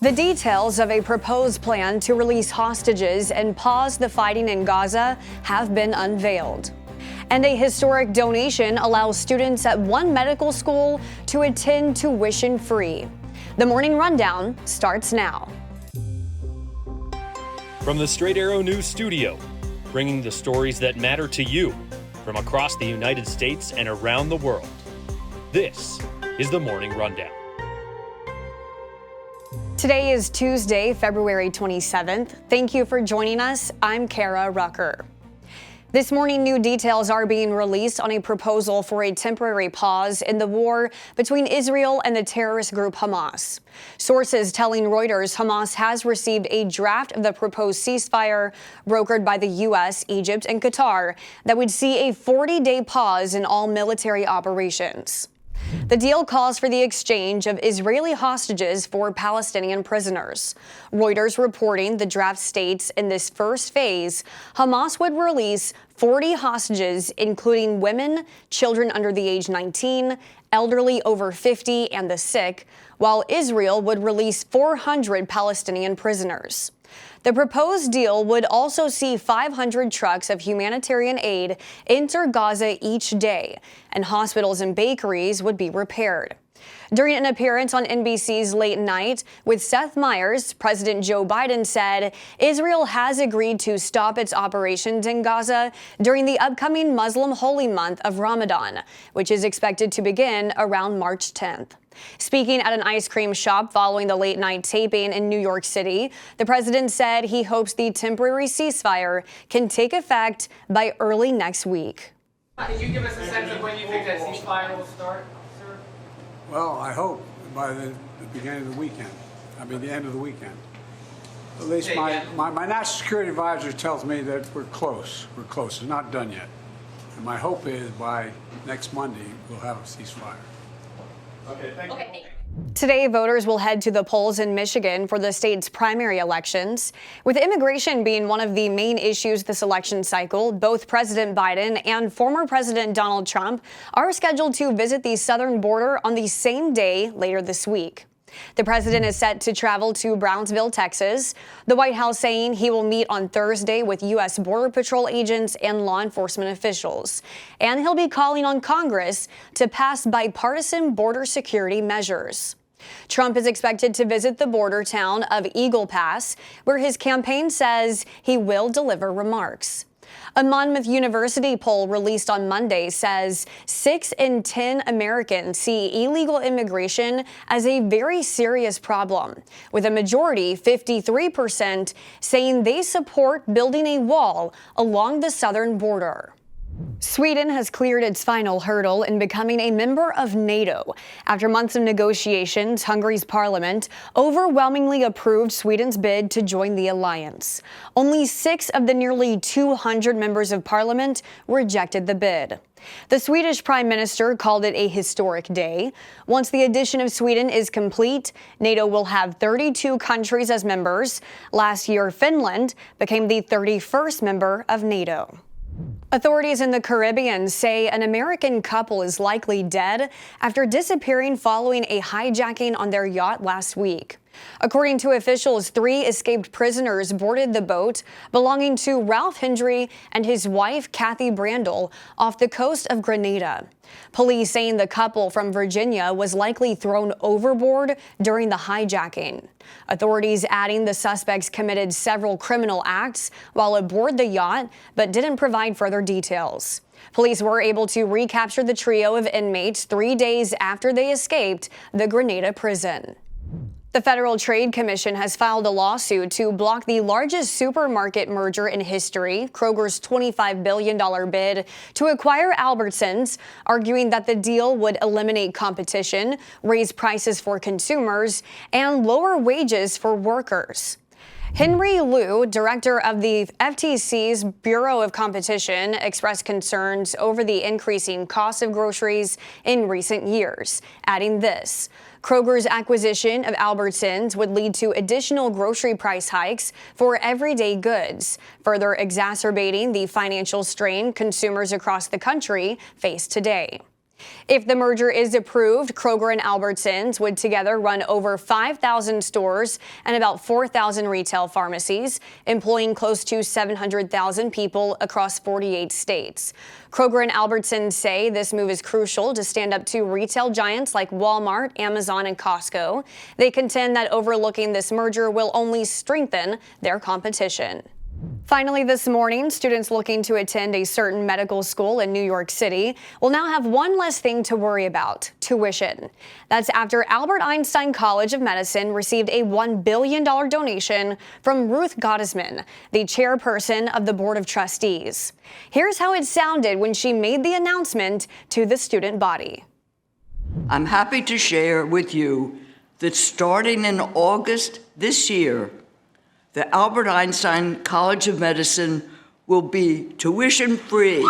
The details of a proposed plan to release hostages and pause the fighting in Gaza have been unveiled. And a historic donation allows students at one medical school to attend tuition-free. The Morning Rundown starts now. From the Straight Arrow News Studio, bringing the stories that matter to you from across the United States and around the world. This is the Morning Rundown. Today is Tuesday, February 27th. Thank you for joining us. I'm Kara Rucker. This morning, new details are being released on a proposal for a temporary pause in the war between Israel and the terrorist group Hamas. Sources telling Reuters Hamas has received a draft of the proposed ceasefire brokered by the U.S., Egypt, and Qatar that would see a 40-day pause in all military operations. The deal calls for the exchange of Israeli hostages for Palestinian prisoners. Reuters reporting the draft states in this first phase, Hamas would release 40 hostages, including women, children under the age 19, elderly over 50, and the sick, while Israel would release 400 Palestinian prisoners. The proposed deal would also see 500 trucks of humanitarian aid enter Gaza each day, and hospitals and bakeries would be repaired. During an appearance on NBC's Late Night with Seth Meyers, President Joe Biden said Israel has agreed to stop its operations in Gaza during the upcoming Muslim holy month of Ramadan, which is expected to begin around March 10th. Speaking at an ice cream shop following the late night taping in New York City, the president said he hopes the temporary ceasefire can take effect by early next week. Can you give us a sense of when you think that ceasefire will start, sir? Well, I hope by the beginning of the weekend. The end of the weekend. At least my national security advisor tells me that we're close. We're close. It's not done yet. And my hope is by next Monday, we'll have a ceasefire. Okay, thank you. Today, voters will head to the polls in Michigan for the state's primary elections. With immigration being one of the main issues this election cycle, both President Biden and former President Donald Trump are scheduled to visit the southern border on the same day later this week. The president is set to travel to Brownsville, Texas, the White House saying he will meet on Thursday with U.S. Border Patrol agents and law enforcement officials. And he'll be calling on Congress to pass bipartisan border security measures. Trump is expected to visit the border town of Eagle Pass, where his campaign says he will deliver remarks. A Monmouth University poll released on Monday says 6 in 10 Americans see illegal immigration as a very serious problem, with a majority, 53%, saying they support building a wall along the southern border. Sweden has cleared its final hurdle in becoming a member of NATO. After months of negotiations, Hungary's parliament overwhelmingly approved Sweden's bid to join the alliance. Only 6 of the nearly 200 members of parliament rejected the bid. The Swedish prime minister called it a historic day. Once the addition of Sweden is complete, NATO will have 32 countries as members. Last year, Finland became the 31st member of NATO. Authorities in the Caribbean say an American couple is likely dead after disappearing following a hijacking on their yacht last week. According to officials, 3 escaped prisoners boarded the boat belonging to Ralph Hendry and his wife, Kathy Brandel, off the coast of Grenada. Police saying the couple from Virginia was likely thrown overboard during the hijacking. Authorities adding the suspects committed several criminal acts while aboard the yacht, but didn't provide further details. Police were able to recapture the trio of inmates 3 days after they escaped the Grenada prison. The Federal Trade Commission has filed a lawsuit to block the largest supermarket merger in history, Kroger's $25 billion bid to acquire Albertsons, arguing that the deal would eliminate competition, raise prices for consumers, and lower wages for workers. Henry Liu, director of the FTC's Bureau of Competition, expressed concerns over the increasing cost of groceries in recent years, adding this: Kroger's acquisition of Albertsons would lead to additional grocery price hikes for everyday goods, further exacerbating the financial strain consumers across the country face today. If the merger is approved, Kroger and Albertsons would together run over 5,000 stores and about 4,000 retail pharmacies, employing close to 700,000 people across 48 states. Kroger and Albertsons say this move is crucial to stand up to retail giants like Walmart, Amazon, and Costco. They contend that overlooking this merger will only strengthen their competition. Finally, this morning, students looking to attend a certain medical school in New York City will now have one less thing to worry about: tuition. That's after Albert Einstein College of Medicine received a $1 billion donation from Ruth Gottesman, the chairperson of the Board of Trustees. Here's how it sounded when she made the announcement to the student body. I'm happy to share with you that starting in August this year, the Albert Einstein College of Medicine will be tuition-free.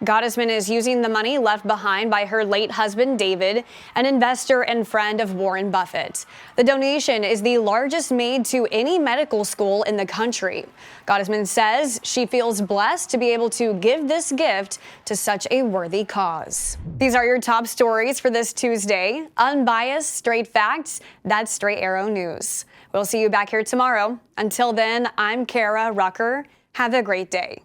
Gottesman is using the money left behind by her late husband, David, an investor and friend of Warren Buffett. The donation is the largest made to any medical school in the country. Gottesman says she feels blessed to be able to give this gift to such a worthy cause. These are your top stories for this Tuesday. Unbiased, straight facts. That's Straight Arrow News. We'll see you back here tomorrow. Until then, I'm Kara Rucker. Have a great day.